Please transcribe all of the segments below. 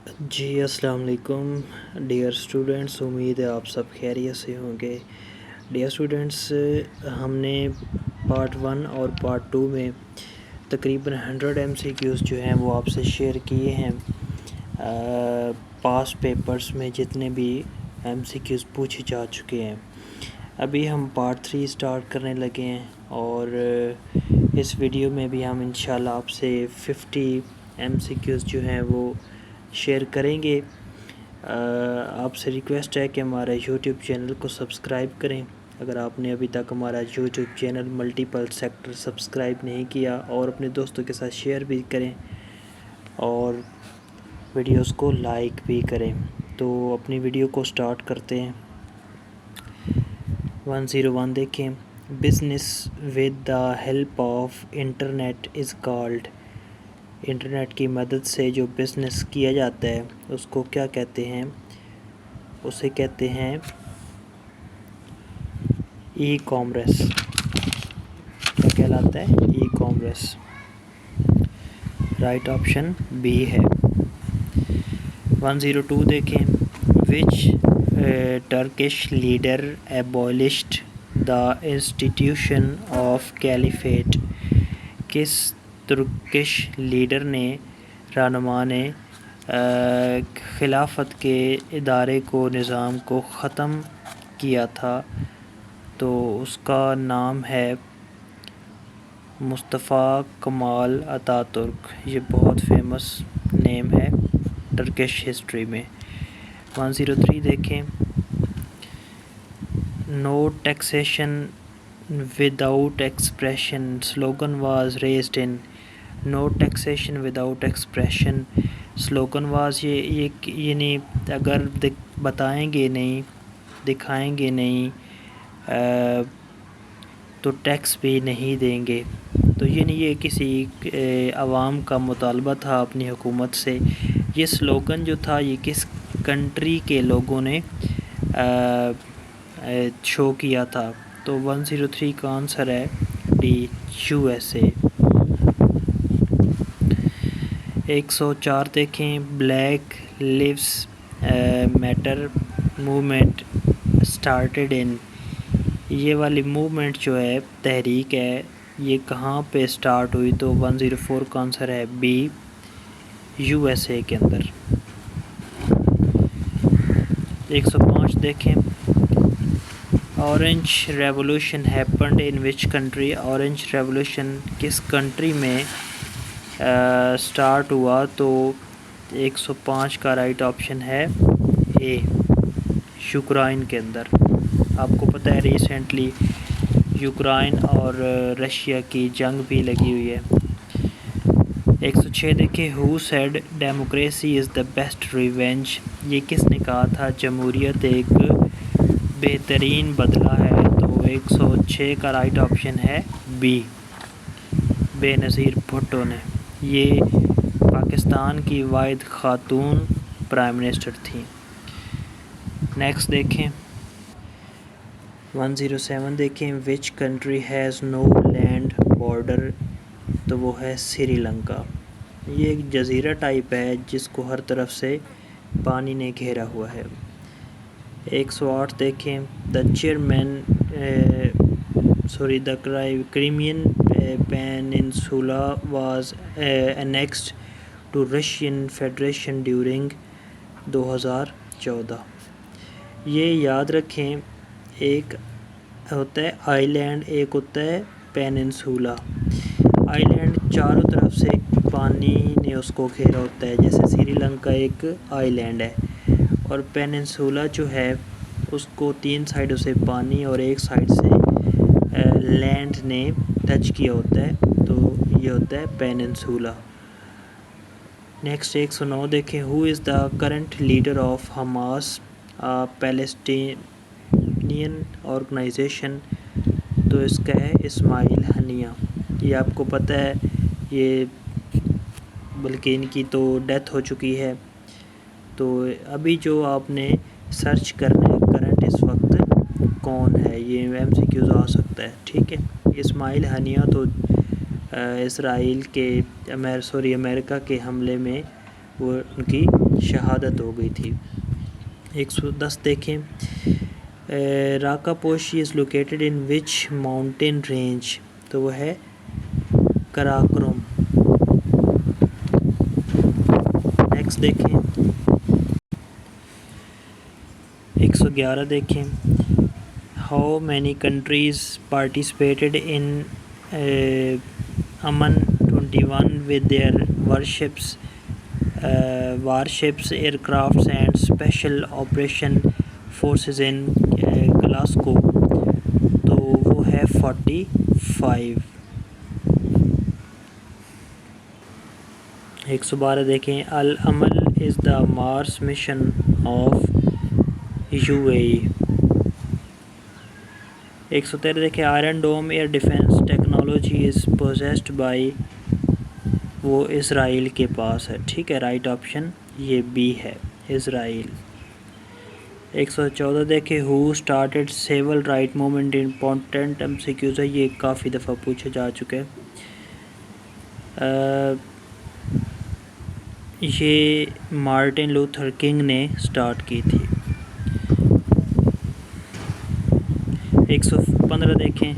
جی السلام علیکم dear students, امید ہے آپ سب خیریت سے ہوں گے۔ ڈیئر اسٹوڈنٹس، ہم نے پارٹ 1 اور پارٹ 2 میں تقریباً 100 MCQs جو ہیں وہ آپ سے شیئر کیے ہیں۔ پاس پیپرز میں جتنے بھی MCQs پوچھے جا چکے ہیں، ابھی ہم پارٹ 3 سٹارٹ کرنے لگے ہیں، اور اس ویڈیو میں بھی ہم انشاءاللہ آپ سے 50 MCQs جو ہیں وہ شیئر کریں گے۔ آپ سے ریکویسٹ ہے کہ ہمارے یوٹیوب چینل کو سبسکرائب کریں، اگر آپ نے ابھی تک ہمارا YouTube channel multiple sector subscribe نہیں کیا، اور اپنے دوستوں کے ساتھ شیئر بھی کریں اور ویڈیوز کو لائک بھی کریں۔ تو اپنی ویڈیو کو سٹارٹ کرتے ہیں۔ 101 دیکھیں، business with the help of internet is called. Internet کی مدد سے جو بزنس کیا جاتا ہے اس کو کیا کہتے ہیں؟ اسے کہتے ہیں ای کامرس۔ کیا کہلاتا ہے؟ E commerce. Right option B ہے۔ 102 دیکھیں، which Turkish leader abolished the institution of caliphate. کس ترکش لیڈر نے، رہنما نے، خلافت کے ادارے کو، نظام کو ختم کیا تھا؟ تو اس کا نام ہے مصطفیٰ کمال اتاترک۔ یہ بہت فیمس نیم ہے ٹرکش ہسٹری میں۔ 103 دیکھیں، no taxation without expression slogan was raised in. No taxation without expression slogan was, یہ یعنی اگر بتائیں گے نہیں، دکھائیں گے نہیں تو ٹیکس بھی نہیں دیں گے۔ تو یعنی یہ کسی عوام کا مطالبہ تھا اپنی حکومت سے۔ یہ سلوگن جو تھا یہ کس کنٹری کے لوگوں نے شو کیا تھا؟ تو 103 کا آنسر ہے ڈی، USA۔ 104 دیکھیں، black lives matter movement started in. یہ والی موومنٹ جو ہے، تحریک ہے، یہ کہاں پہ سٹارٹ ہوئی؟ تو 104 کا آنسر ہے بی، USA کے اندر۔ 105 دیکھیں، orange revolution happened in which country. Orange revolution کس کنٹری میں سٹارٹ ہوا؟ تو 105 کا رائٹ آپشن ہے اے، یوکرائن کے اندر۔ آپ کو پتہ ہے ریسنٹلی یوکرائن اور رشیا کی جنگ بھی لگی ہوئی ہے۔ 106 دیکھیں، who said democracy is the best revenge. یہ کس نے کہا تھا جمہوریت ایک بہترین بدلہ ہے؟ تو 106 کا رائٹ آپشن ہے بی، بے نظیر بھٹو نے۔ یہ پاکستان کی واحد خاتون پرائم منسٹر تھیں۔ نیکسٹ دیکھیں، 107 دیکھیں، which country has no land border? تو وہ ہے سری لنکا۔ یہ ایک جزیرہ ٹائپ ہے جس کو ہر طرف سے پانی نے گھیرا ہوا ہے۔ 108 دیکھیں، the chairman the Crimean peninsula was annexed to Russian Federation during 2014۔ یہ یاد رکھیں، ایک ہوتا ہے آئی لینڈ، ایک ہوتا ہے پیننسولا۔ آئی لینڈ چاروں طرف سے پانی نے اس کو گھیرا ہوتا ہے، جیسے سری لنکا ایک آئی لینڈ ہے، اور پیننسولا جو ہے اس کو 3 سائڈوں سے پانی اور ایک سائڈ سے لینڈ نے ٹچ کیا ہوتا ہے، تو یہ ہوتا ہے پیننسولا۔ نیکسٹ 109 دیکھیں، who is the current leader of Hamas Palestinian organization? تو اس کا ہے اسماعیل ہنیہ۔ یہ آپ کو پتہ ہے، یہ بلکہ ان کی تو ڈیتھ ہو چکی ہے۔ تو ابھی جو آپ نے سرچ کرنا ہے کرنٹ اس وقت کون ہے، یہ MCQs آ سکتا ہے، ٹھیک ہے۔ اسماعیل ہنیہ تو اسرائیل کے امریکہ کے حملے میں وہ ان کی شہادت ہو گئی تھی۔ 110 دیکھیں، Rakaposhi is located in which mountain range, تو وہ ہے کراکورم۔ نیکسٹ دیکھیں 111 دیکھیں، how many countries participated in Aman 21 with their warships aircrafts and special operation forces in Glasgow, تو وہ ہے 45۔ 112 دیکھیں، Al Amal is the Mars mission of UAE۔ 113 دیکھیں، Iron Dome air defence technology is possessed by, وہ Israel کے پاس ہے، ٹھیک ہے، رائٹ آپشن یہ بی ہے، اسرائیل۔ 114 دیکھیں، who started civil right movement in پونٹنٹ MCQs ہے، یہ کافی دفعہ پوچھا جا چکا ہے، یہ مارٹن لوتھر کنگ نے سٹارٹ کی تھی۔ 115 دیکھیں،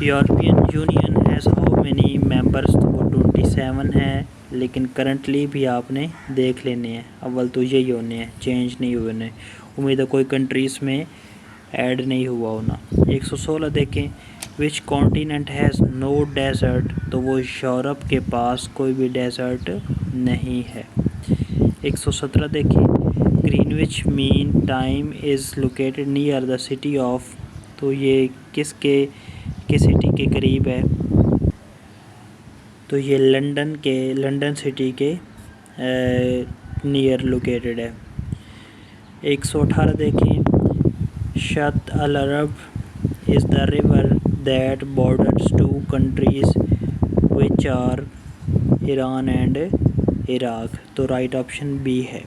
European union has how many members, تو وہ 27 ہیں، لیکن کرنٹلی بھی آپ نے دیکھ لینے ہیں، اول تو یہی ہونے ہیں، چینج نہیں ہوئے نے، امید ہے کوئی کنٹریز میں ایڈ نہیں ہوا ہونا۔ 116 دیکھیں، وچ کانٹیننٹ ہیز نو ڈیزرٹ، تو وہ یورپ کے پاس کوئی بھی ڈیزرٹ نہیں ہے۔ 117 دیکھیں، Greenwich Mean Time is located near the city of, تو یہ کس سٹی کے قریب ہے، تو یہ لنڈن سٹی کے نیئر لوکیٹڈ ہے۔ 118 دیکھیں، Shatt Al Arab is the river that borders two countries which are Iran and Iraq, تو رائٹ آپشن بی ہے۔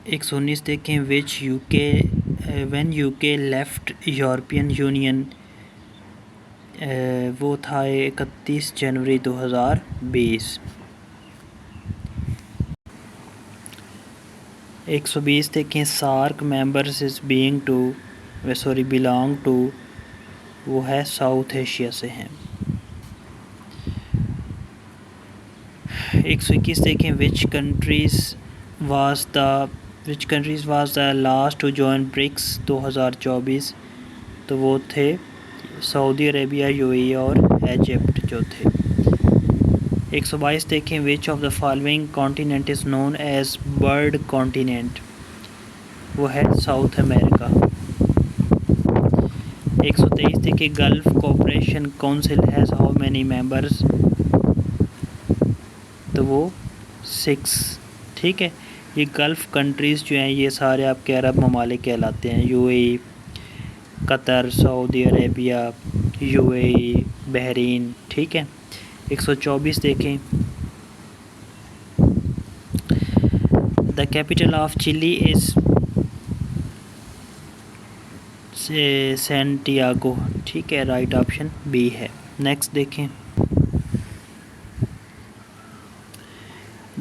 119 دیکھیں، when UK left European Union, وہ تھا 31 جنوری 2020۔ 120 دیکھیں، سارک ممبرز بلانگ ٹو، وہ ہے ساؤتھ ایشیا سے ہیں۔ 121 دیکھیں، which countries was the last to join BRICS 2024، تو وہ تھے سعودی عربیہ، UAE اور ایجپٹ جو تھے۔ 122 دیکھیں، which of the following continent is known as bird continent, وہ ہے ساؤتھ امریکہ۔ 123 دیکھیں، Gulf Cooperation Council has how many members, تو وہ 6، ٹھیک ہے، یہ گلف کنٹریز جو ہیں یہ سارے آپ کے عرب ممالک کہلاتے ہیں، UAE، قطر، سعودی عربیہ، UAE، بحرین، ٹھیک ہے۔ 124 دیکھیں، دا کیپٹل آف چلی از سینٹیاگو، ٹھیک ہے، رائٹ آپشن بی ہے۔ نیکسٹ دیکھیں،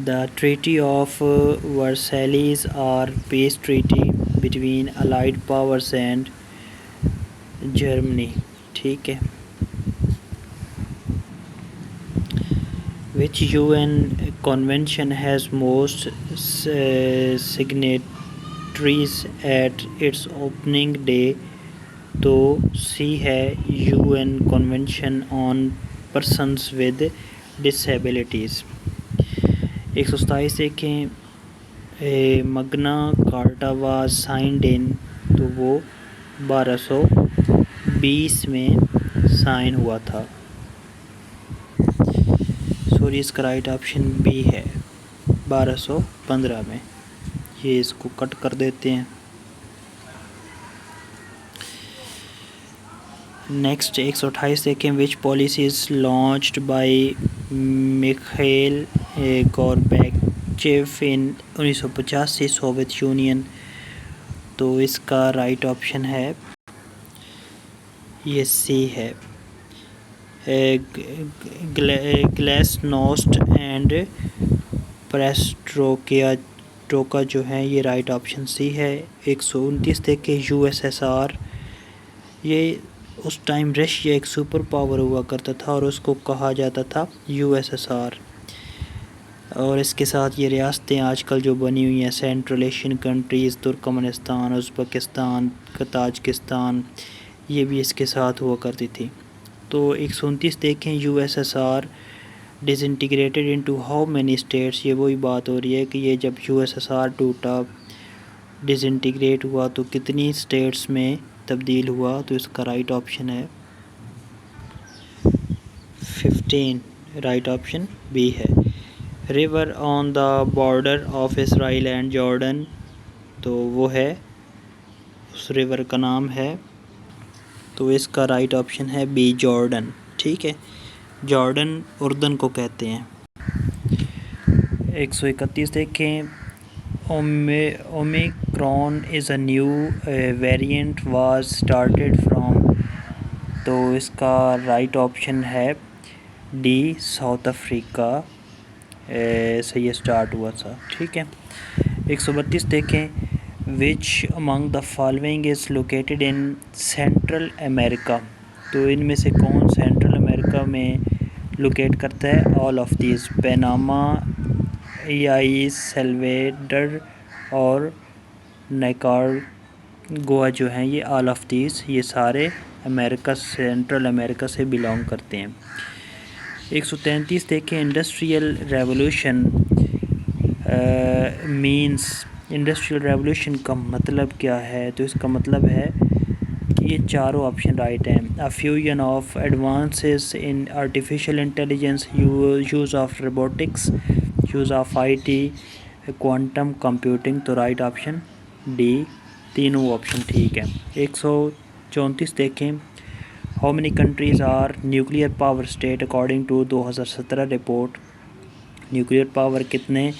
the treaty of Versailles or peace treaty between allied powers and Germany, ٹھیک ہے۔ وچ UN convention has most signatories at its opening day، تو سی ہے UN convention on persons with disabilities۔ 127 دیکھیں، مگنا کارٹا was signed ان، تو وہ 1220 میں سائن ہوا تھا، سوری اس کا رائٹ آپشن بی ہے، 1215 میں، یہ اس کو کٹ کر دیتے ہیں۔ نیکسٹ 128 دیکھیں، which policies launched by Mikhail Gorbachev in 1985 Soviet Union, تو اس کا رائٹ آپشن ہے یہ سی ہے، گلیسنوسٹ اینڈ پریسٹروکا جو ہیں یہ رائٹ آپشن سی ہے۔ 129 دیکھیں USSR، یہ اس ٹائم رشیا ایک سپر پاور ہوا کرتا تھا اور اس کو کہا جاتا تھا USSR، اور اس کے ساتھ یہ ریاستیں آج کل جو بنی ہوئی ہیں central Asian countries, Turkmenistan, Uzbekistan, Tajikistan, یہ بھی اس کے ساتھ ہوا کرتی تھی۔ تو 129 دیکھیں USSR disintegrated into how many states, یہ وہی بات ہو رہی ہے کہ یہ جب USSR ٹوٹا، ڈس انٹیگریٹ ہوا تو کتنی اسٹیٹس میں تبدیل ہوا، تو اس کا رائٹ آپشن ہے 15، رائٹ آپشن بی ہے۔ River on the border of Israel and Jordan, تو وہ ہے، اس ریور کا نام ہے، تو اس کا رائٹ آپشن ہے بی، جارڈن۔ ٹھیک ہے، جارڈن اردن کو کہتے ہیں۔ 131 دیکھیں omicron is a new variant was started from, تو اس کا رائٹ آپشن ہے ڈی، ساؤتھ افریقہ سے یہ اسٹارٹ ہوا تھا۔ ٹھیک ہے، 132 دیکھیں which among the following is located in central America, تو ان میں سے کون سینٹرل امریکہ میں لوکیٹ کرتا ہے؟ آل آف دیز، پیناما، سیلویڈر اور نیکاراگوا جو ہیں یہ آل آف دیز، یہ سارے امریکہ، سینٹرل امریکہ سے بلانگ کرتے ہیں۔ 133 دیکھیں industrial revolution means, industrial revolution کا مطلب کیا ہے؟ تو اس کا مطلب ہے کہ یہ چاروں آپشن رائٹ ہیں۔ A fusion of advances in artificial intelligence, use of robotics, use of IT، quantum computing, تو رائٹ آپشن ڈی، تینوں آپشن ٹھیک ہے۔ 134 دیکھیں how many countries are nuclear power state according to 2017 report, nuclear power کتنے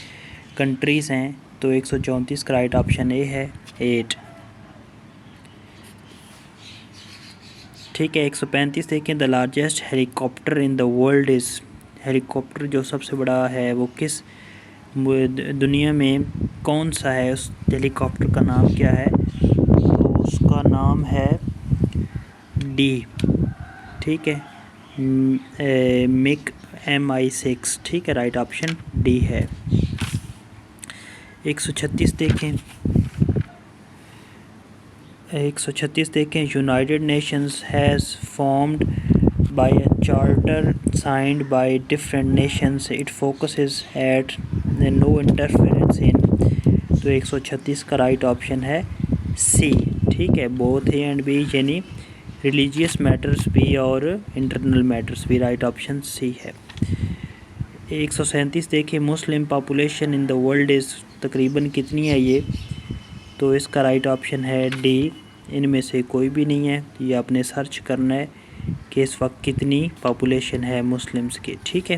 countries ہیں؟ تو 134 کا right option اے ہے 8۔ ٹھیک ہے، 135 دیکھیں the largest Halley copter in the world is, Halley copter جو سب سے بڑا ہے وہ کس دنیا میں کون سا ہے؟ اس ہیلی کاپٹر کا نام کیا ہے؟ تو اس کا نام ہے ڈی، ٹھیک ہے، مگ MI6، ٹھیک ہے، رائٹ آپشن ڈی ہے۔ 136 دیکھیں 136 دیکھیں United Nations has formed by a charter signed by different nations it focuses at no interference in, تو 136 کا رائٹ آپشن ہے سی، ٹھیک ہے، بوتھ اے اینڈ بی، یعنی ریلیجیس میٹرز بھی اور انٹرنل میٹرز بھی، رائٹ آپشن سی ہے۔ 137 دیکھیں مسلم population in the world is, تقریباً کتنی ہے یہ؟ تو اس کا رائٹ آپشن ہے ڈی، ان میں سے کوئی بھی نہیں ہے، یہ آپ نے سرچ کرنا ہے کہ اس وقت کتنی پاپولیشن ہے مسلمس کی۔ ٹھیک ہے،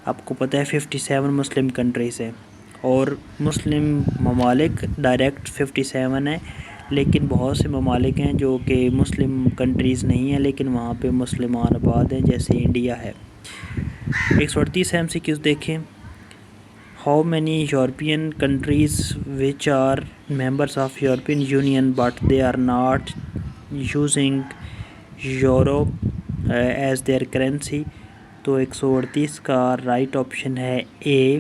آپ کو پتہ ہے 57 مسلم کنٹریز ہیں، اور مسلم ممالک ڈائریکٹ 57 ہیں، لیکن بہت سے ممالک ہیں جو کہ مسلم کنٹریز نہیں ہیں لیکن وہاں پہ مسلمان آباد ہیں، جیسے انڈیا ہے۔ 138 MCQs دیکھیں how many European countries which are members of European Union but they are not using euro as their currency, تو 138 کا رائٹ آپشن ہے اے،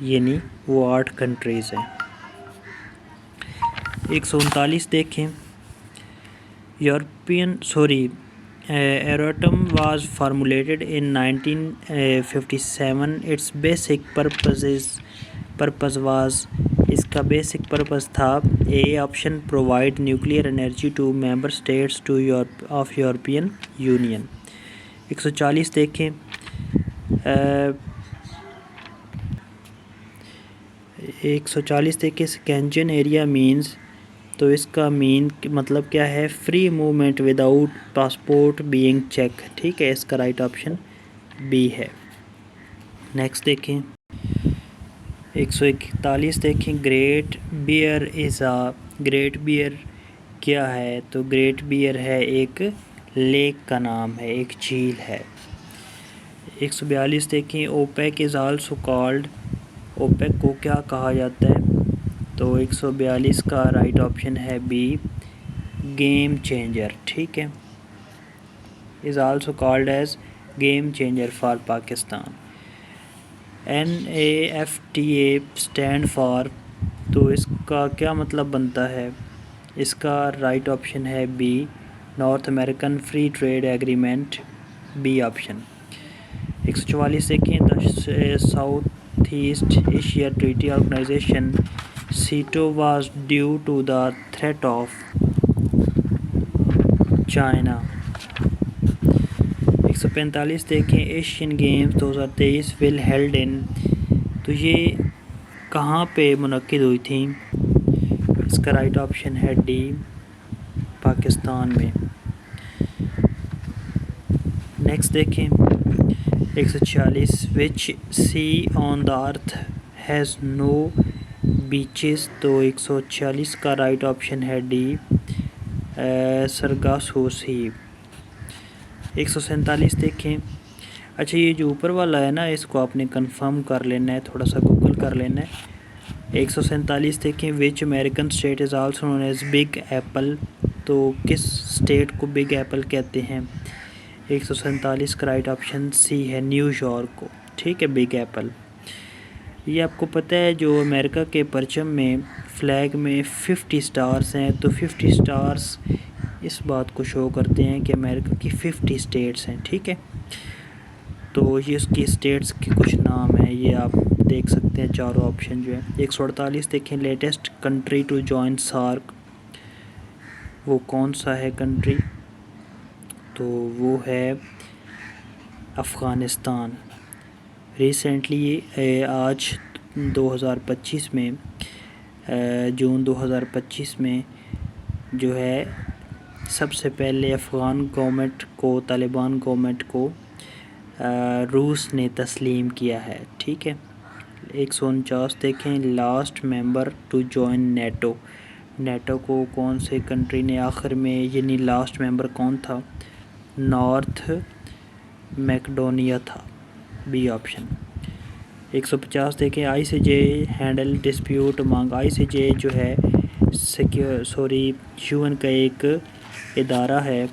یعنی وہ 8 کنٹریز ہیں۔ 139 دیکھیں Euratom was formulated in 1957 its basic purpose was, اس کا بیسک پرپز تھا A option provide nuclear energy to member states of European Union. 140 دیکھیں 140 دیکھیں اسکینجن ایریا مینز، تو اس کا مین مطلب کیا ہے؟ Free movement without passport being check, ٹھیک ہے، اس کا رائٹ آپشن بی ہے۔ نیکسٹ دیکھیں 141 دیکھیں گریٹ بیئر کیا ہے؟ تو گریٹ بیئر ہے ایک لیک کا نام ہے، ایک جھیل ہے۔ 142 دیکھیں OPEC is also called, OPEC کو کیا کہا جاتا ہے؟ تو 142 کا رائٹ آپشن ہے بی، گیم چینجر، ٹھیک ہے، is also called as game changer for Pakistan. NAFTA stand for, تو اس کا کیا مطلب بنتا ہے؟ اس کا رائٹ آپشن ہے B, north American free trade agreement, B option. 144 دیکھیں the south east Asia treaty organization SEATO was due to the threat of China. 145 دیکھیں Asian games 2023 will held in, تو یہ کہاں پہ منعقد ہوئی تھیں؟ اس کا رائٹ آپشن ہے ڈی، پاکستان میں۔ نیکسٹ دیکھیں 146 وچ سی آن دا ارتھ ہیز نو بیچز، تو 146 کا رائٹ آپشن ہے ڈی، سرگاسو سی۔ 147 دیکھیں، اچھا یہ جو اوپر والا ہے نا اس کو آپ نے کنفرم کر لینا ہے، تھوڑا سا گوگل کر لینا ہے۔ 147 دیکھیں which American state is also known as big apple, تو کس اسٹیٹ کو بگ ایپل کہتے ہیں؟ 147 کا رائٹ آپشن سی ہے، نیو یارک کو، ٹھیک ہے، بگ ایپل۔ یہ آپ کو پتہ ہے جو امریکہ کے پرچم میں فلیگ میں 50 سٹارز ہیں، تو 50 سٹارز اس بات کو شو کرتے ہیں کہ امریکہ کی 50 اسٹیٹس ہیں، ٹھیک ہے، تو یہ اس کی اسٹیٹس کے کچھ نام ہیں، یہ آپ دیکھ سکتے ہیں چاروں آپشن جو ہیں۔ 148 دیکھیں latest country to join SAARC, وہ کون سا ہے کنٹری؟ تو وہ ہے افغانستان۔ ریسنٹلی آج 2025 میں جون 2025 میں جو ہے سب سے پہلے افغان گورنمنٹ کو، طالبان گورنمنٹ کو روس نے تسلیم کیا ہے، ٹھیک ہے۔ 149 دیکھیں last member to join NATO, NATO کو کون سے کنٹری نے آخر میں، یعنی لاسٹ ممبر کون تھا؟ نارتھ میکڈونیا تھا، بی آپشن۔ 150 دیکھیں I C J handle dispute among, I C J جو ہے UN کا ایک ادارہ ہے،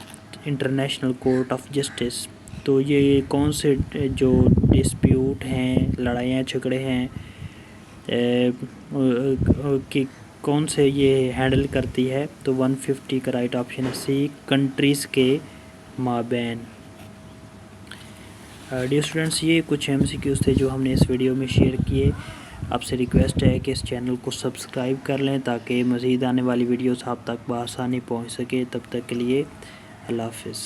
انٹرنیشنل کورٹ آف جسٹس، تو یہ کون سے جو ڈسپیوٹ ہیں، لڑائیاں جھگڑے ہیں کہ کون سے یہ ہینڈل کرتی ہے؟ تو 150 کا رائٹ آپشن ہے سی، کنٹریز کے مابین۔ ڈیئر اسٹوڈنٹس، یہ کچھ MCQs تھے جو ہم نے اس ویڈیو میں شیئر کیے۔ آپ سے ریکویسٹ ہے کہ اس چینل کو سبسکرائب کر لیں تاکہ مزید آنے والی ویڈیوز آپ تک بآسانی پہنچ سکے۔ تب تک کے لیے اللہ حافظ۔